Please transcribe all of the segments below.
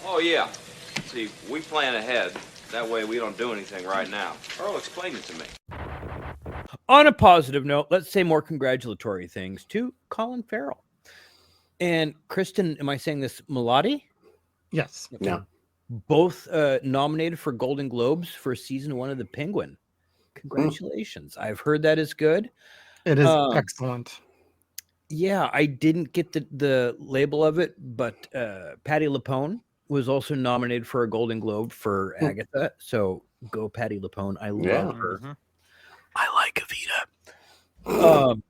Oh, yeah. See, we plan ahead. That way we don't do anything right now. Earl, explain it to me. On a positive note, let's say more congratulatory things to Colin Farrell. And Kristen, am I saying this, Melody? Yes. Yeah. Both nominated for Golden Globes for season 1 of The Penguin. Congratulations. I've heard that is good. It is excellent. Yeah, I didn't get the label of it, but Patti LuPone was also nominated for a Golden Globe for Agatha. So go Patti LuPone. I love her. Mm-hmm. I like Evita.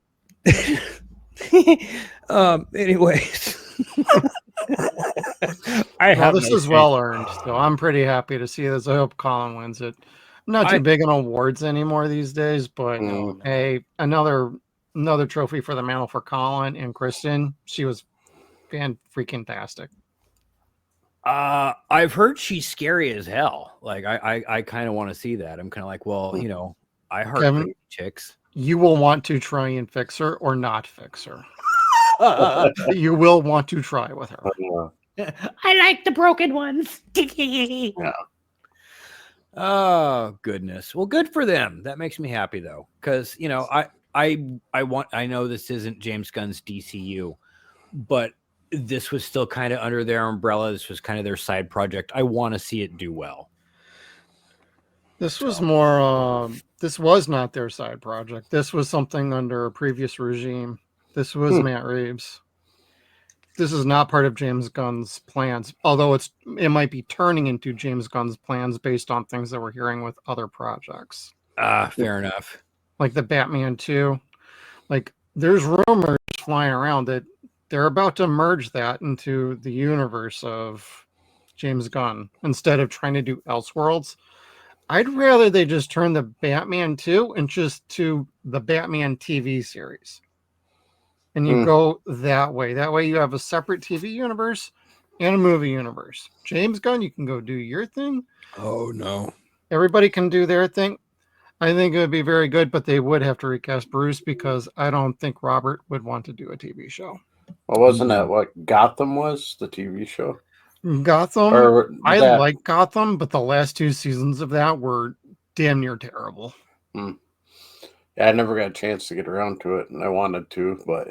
Anyways. This is well earned, so I'm pretty happy to see this. I hope Colin wins it. I'm not too big on awards anymore these days, but hey, another trophy for the mantle for Colin and Kristen. She was freaking-tastic. I've heard she's scary as hell. Like I kind of want to see that. I'm kind of like, well, I heart Kevin, chicks. You will want to try and fix her or not fix her. You will want to try with her. I like the broken ones. Yeah. Oh goodness. Well, good for them. That makes me happy though, because I know this isn't James Gunn's DCU, but this was still kind of under their umbrella. This was kind of their side project. I want to see it do well. This was more. This was not their side project. This was something under a previous regime. This was Matt Reeves. This is not part of James Gunn's plans, although it might be turning into James Gunn's plans based on things that we're hearing with other projects. Fair enough. Like the Batman 2. Like, there's rumors flying around that they're about to merge that into the universe of James Gunn instead of trying to do Elseworlds. I'd rather they just turn the Batman 2 and just to the Batman TV series. And you go that way. That way you have a separate TV universe and a movie universe. James Gunn, you can go do your thing. Oh, no. Everybody can do their thing. I think it would be very good, but they would have to recast Bruce because I don't think Robert would want to do a TV show. Well, wasn't that what Gotham was, the TV show? Gotham? I like Gotham, but the last 2 seasons of that were damn near terrible. Yeah, I never got a chance to get around to it, and I wanted to, but...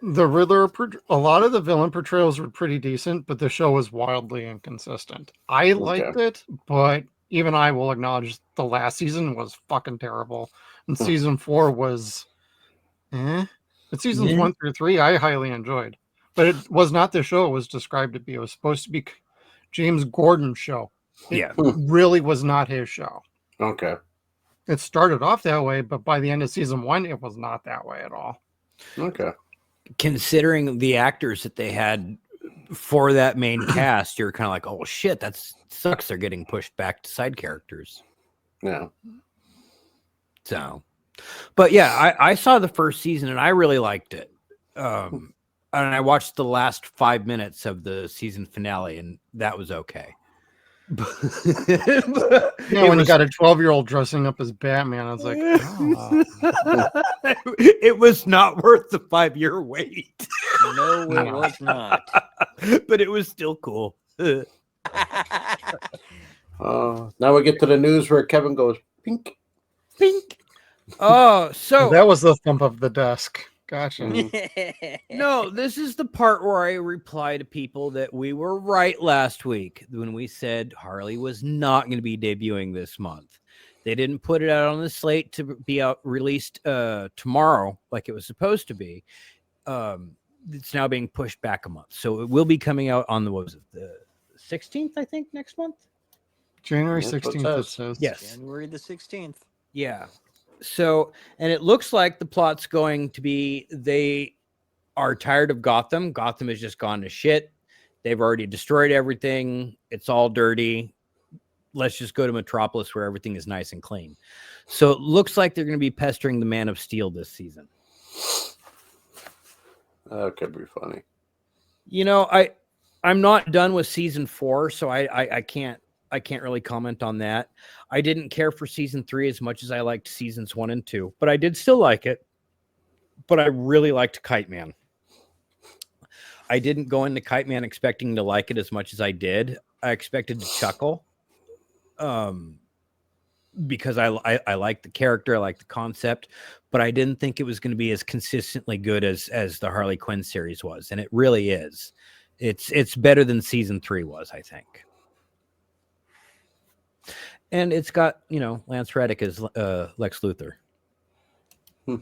The Riddler, a lot of the villain portrayals were pretty decent, but the show was wildly inconsistent. I liked it, but even I will acknowledge the last season was fucking terrible. And season 4 was... But seasons 1 through 3, I highly enjoyed. But it was not the show it was described to be. It was supposed to be James Gordon's show. It really was not his show. Okay. It started off that way, but by the end of season 1, it was not that way at all. Okay. Considering the actors that they had for that main cast, you're kind of like, oh shit, that sucks. They're getting pushed back to side characters. Yeah. So, but yeah, I saw the first season and I really liked it. And I watched the last 5 minutes of the season finale, and that was okay. When you got a 12-year-old dressing up as Batman, I was like, it was not worth the 5-year wait. No, it was not. But it was still cool. Now we get to the news where Kevin goes, pink. Pink. Oh, so that was the thump of the desk. Gotcha. No, this is the part where I reply to people that we were right last week when we said Harley was not going to be debuting this month. They didn't put it out on the slate to be released tomorrow like it was supposed to be. It's now being pushed back a month. So it will be coming out on the 16th, I think, next month? January 16th, it says. Yes. January the 16th. Yeah. So, and it looks like the plot's going to be they are tired of Gotham. Gotham has just gone to shit. They've already destroyed everything. It's all dirty. Let's just go to Metropolis where everything is nice and clean. So it looks like they're going to be pestering the Man of Steel this season. That could be funny. I'm not done with season 4, so I can't really comment on that. I didn't care for season 3 as much as I liked seasons 1 and 2, but I did still like it. But I really liked Kite Man. I didn't go into Kite Man expecting to like it as much as I did. I expected to chuckle. Because I like the character, I like the concept, but I didn't think it was going to be as consistently good as the Harley Quinn series was, and it really is. It's better than season 3 was, I think. And it's got, Lance Reddick as Lex Luthor. I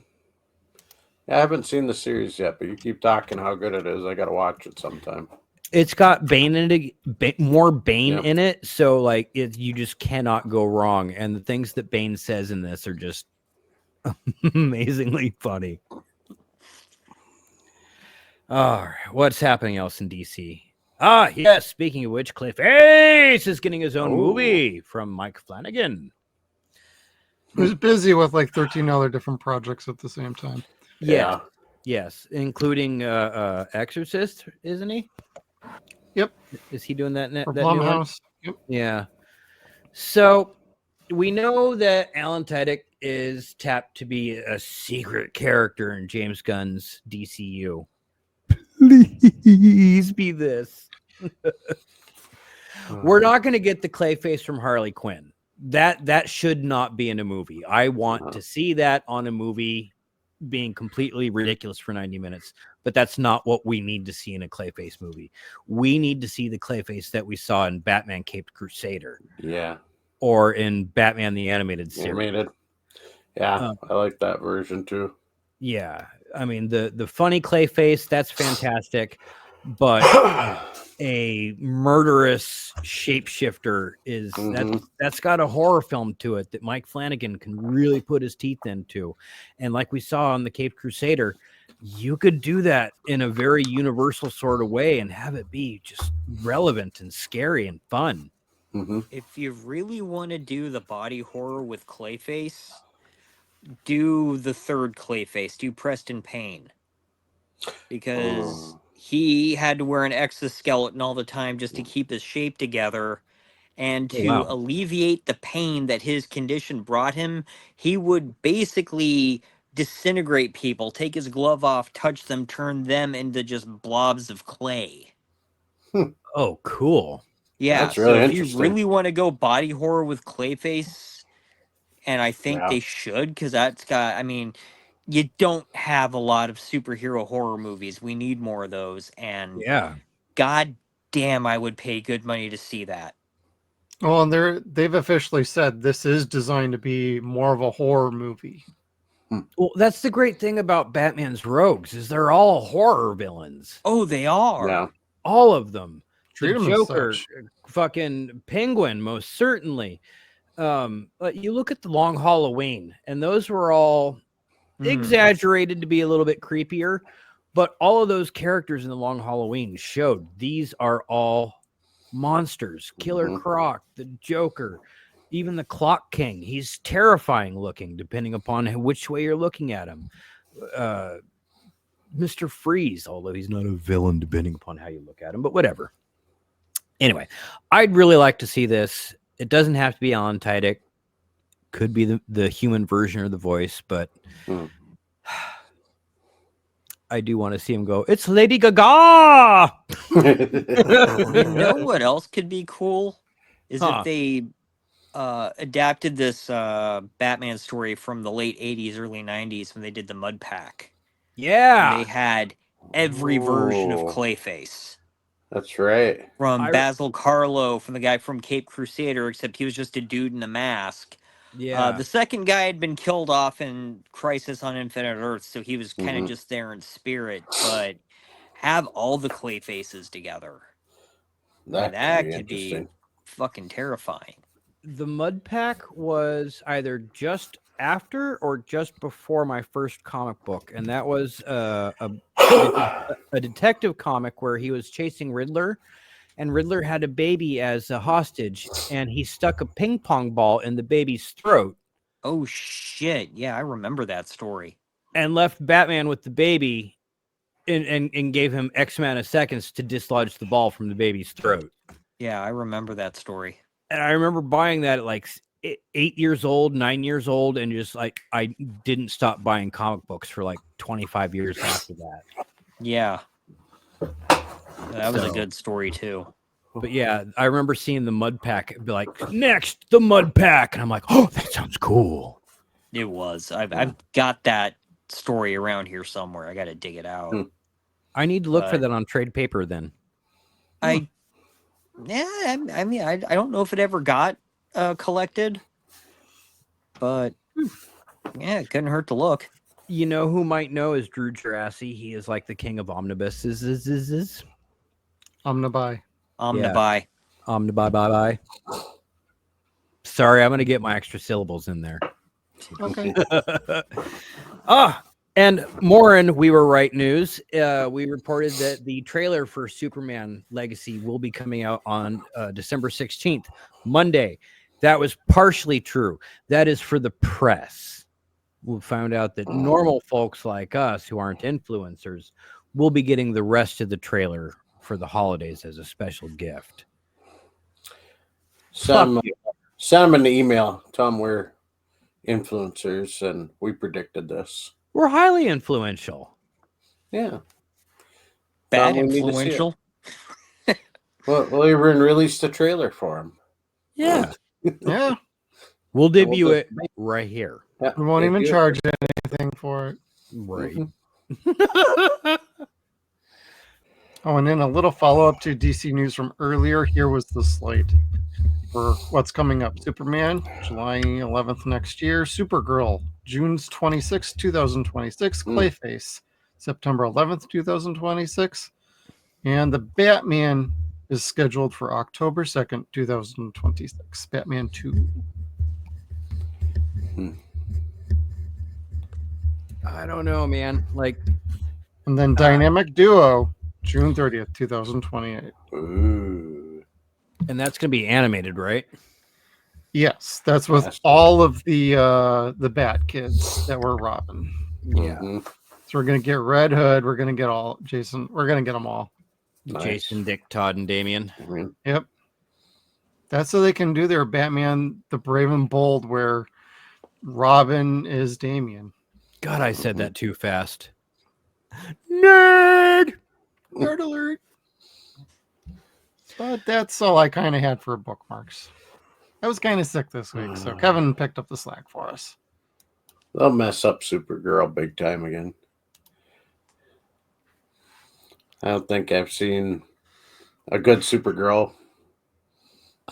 haven't seen the series yet, but you keep talking how good it is. I got to watch it sometime. It's got Bane in it, more Bane Yep. in it, so like you just cannot go wrong. And the things that Bane says in this are just amazingly funny. All right, what's happening else in DC? Ah, yes. Speaking of which, Clayface is getting his own movie from Mike Flanagan. Who's busy with like 13 other different projects at the same time. Yeah. Yes, including Exorcist, isn't he? Yep. Is he doing that? For That new one? Blumhouse. Yep. Yeah. So we know that Alan Tudyk is tapped to be a secret character in James Gunn's DCU. Please be this. We're not going to get the Clayface from Harley Quinn. That should not be in a movie. I want to see that on a movie being completely ridiculous for 90 minutes, but that's not what we need to see in a Clayface movie. We need to see the Clayface that we saw in Batman Caped Crusader. Yeah. Or in Batman the Animated Series. Animated. Yeah, I like that version too. Yeah. I mean, the funny Clayface, that's fantastic, but a murderous shapeshifter is that's got a horror film to it that Mike Flanagan can really put his teeth into. And like we saw on the Caped Crusader, you could do that in a very universal sort of way and have it be just relevant and scary and fun. If you really want to do the body horror with Clayface, do the third Clayface, do Preston Payne. Because he had to wear an exoskeleton all the time just to keep his shape together. And to alleviate the pain that his condition brought him, he would basically disintegrate people, take his glove off, touch them, turn them into just blobs of clay. Oh, cool. Yeah, that's really so if interesting. you really want to go body horror with Clayface, and I think they should, because that's got, I mean, you don't have a lot of superhero horror movies. We need more of those, and god damn, I would pay good money to see that. Well, and they've officially said this is designed to be more of a horror movie. Well, that's the great thing about Batman's rogues is they're all horror villains. Oh, they are. Yeah. All of them. Treat The them as Joker, such. fucking Penguin, most certainly. But you look at the Long Halloween, and those were all exaggerated to be a little bit creepier, but all of those characters in the Long Halloween showed these are all monsters. Killer Croc, the Joker, even the Clock King. He's terrifying looking, depending upon which way you're looking at him. Mr. Freeze, although he's not a villain, depending upon how you look at him, but whatever. Anyway, I'd really like to see this. It doesn't have to be Alan Tudyk. Could be the human version or the voice, but I do want to see him go, it's Lady Gaga! You know what else could be cool? Is if they adapted this Batman story from the late 80s, early 90s when they did the Mud Pack. Yeah. And they had every version of Clayface. That's right. From Basil Carlo, from the guy from Cape Crusader, except he was just a dude in a mask. Yeah. The second guy had been killed off in Crisis on Infinite Earths, so he was kind of just there in spirit. But have all the Clayfaces together. That could be fucking terrifying. The Mud Pack was either just after or just before my first comic book, and that was a detective comic where he was chasing Riddler, and Riddler had a baby as a hostage, and he stuck a ping pong ball in the baby's throat. Oh shit! Yeah, I remember that story. And left Batman with the baby, and gave him X amount of seconds to dislodge the ball from the baby's throat. Yeah, I remember that story. And I remember buying that at like 8 years old, 9 years old, and just like I didn't stop buying comic books for like 25 years after that. Yeah. That was a good story too. But yeah, I remember seeing the mud pack be like, next, the mud pack. And I'm like, oh, that sounds cool. It was. I've got that story around here somewhere. I got to dig it out. I need to look for But- that on trade paper then. I mean, I don't know if it ever got collected, but yeah, it couldn't hurt to look. You know who might know is Drew Gerasi. He is like the king of omnibuses. Omnibuy. Omnibuy. Omnibuy, bye. Sorry, I'm going to get my extra syllables in there. Okay. And Morin, we were right news. We reported that the trailer for Superman Legacy will be coming out on December 16th, Monday. That was partially true. That is for the press. We found out that normal folks like us who aren't influencers will be getting the rest of the trailer for the holidays as a special gift. Send them an email. Tell them we're influencers and we predicted this. We're highly influential. Yeah. Bad we need to see it. influential. Well, even released a trailer for him. Yeah. Yeah. We'll debut it right here. Yeah, We won't even debut it. charge anything for it. Right. Oh, and then a little follow-up to DC news from earlier. Here was the slate for what's coming up. Superman, July 11th next year. Supergirl, June 26th, 2026. Clayface, September 11th, 2026. And the Batman is scheduled for October 2nd, 2026. Batman 2. I don't know, man. Like, And then Dynamic Duo, June 30th, 2028. Ooh. and that's going to be animated, right? Yes, that's with That's- all of the Bat kids that were Robin. Yeah. Mhm. So we're gonna get Red Hood. We're gonna get all Jason. We're gonna get them all. Nice. Jason, Dick, Todd, and Damien. Mhm. Yep. That's so they can do their Batman the Brave and Bold, where Robin is Damien. God, I said that too fast. Nerd! Nerd alert. But that's all I kind of had for bookmarks. I was kind of sick this week, so Kevin picked up the slack for us. They'll mess up Supergirl big time again. I don't think I've seen a good Supergirl.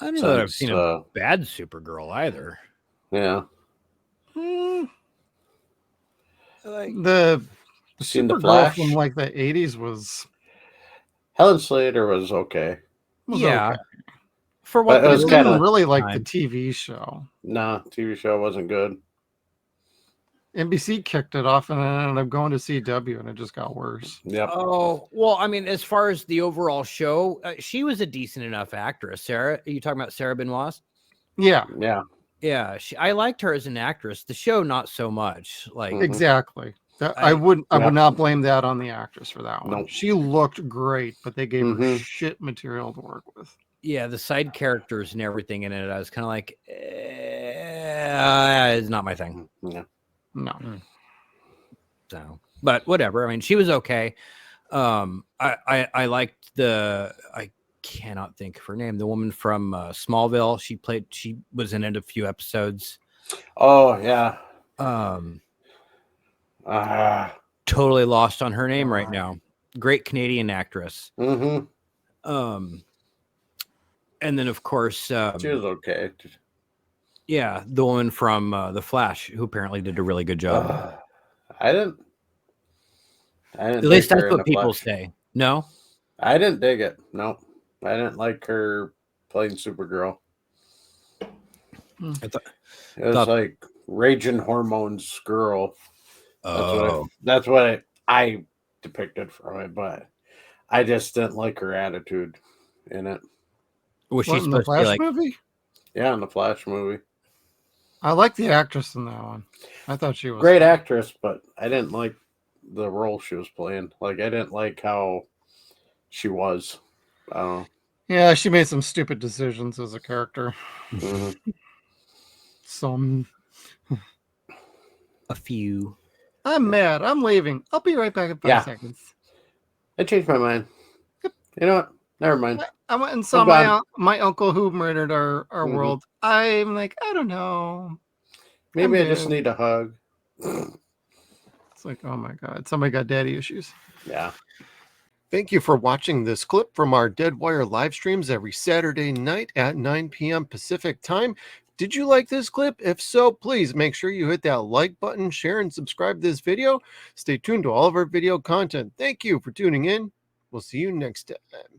I don't know that I've since, seen a bad Supergirl either. Yeah. Like, The Seen the Supergirl Flash? from like the 80s was Helen Slater was okay. yeah. okay. For what But it I was didn't kinda- really like the time. TV show. Nah, TV show wasn't good. NBC kicked it off, and I ended up going to CW, and it just got worse. Yep. Oh, well, I mean, as far as the overall show, she was a decent enough actress. Sarah, are you talking about Sarah Benoist? Yeah, Yeah. Yeah, I liked her as an actress. The show, not so much. Like, Mhm. exactly. I I- would Yeah. not blame that on the actress for that one. Nope. She looked great, but they gave her Mhm. shit material to work with. yeah, the side characters and everything in it, I was kind of like, it's not my thing. Yeah. No. So, but whatever. I mean, she was okay. I liked I cannot think of her name. The woman from Smallville. She was in it a few episodes. Oh, yeah. Totally lost on her name right now. Great Canadian actress. Mm-hmm. And then of course, She was okay. yeah, the woman from The Flash, who apparently did a really good job. I didn't. At least dig her that's in what the people Flash. say. No, I didn't dig it. No, I didn't like her playing Supergirl. I thought- It was thought- like raging hormones girl. oh, That's what I depicted from it, but I just didn't like her attitude in it. was she What, in the supposed to be Flash like? movie? Yeah, in the Flash movie. I like the actress in that one. I thought she was Great actress, but I didn't like the role she was playing. Like, I didn't like how she was. I don't know. Yeah, she made some stupid decisions as a character. Mhm. Some. A few. I'm mad. I'm leaving. I'll be right back in 5 Yeah. seconds. I changed my mind. You know what? Never mind. I went and saw I'm glad- my uncle who murdered our Mhm. world. I'm like, I don't know. Maybe I'm I just good. need a hug. It's like, oh my god, somebody got daddy issues. Yeah. Thank you for watching this clip from our Dead Wire live streams every Saturday night at 9 p.m. Pacific time. Did you like this clip? If so, please make sure you hit that like button, share, and subscribe to this video. Stay tuned to all of our video content. Thank you for tuning in. We'll see you next time.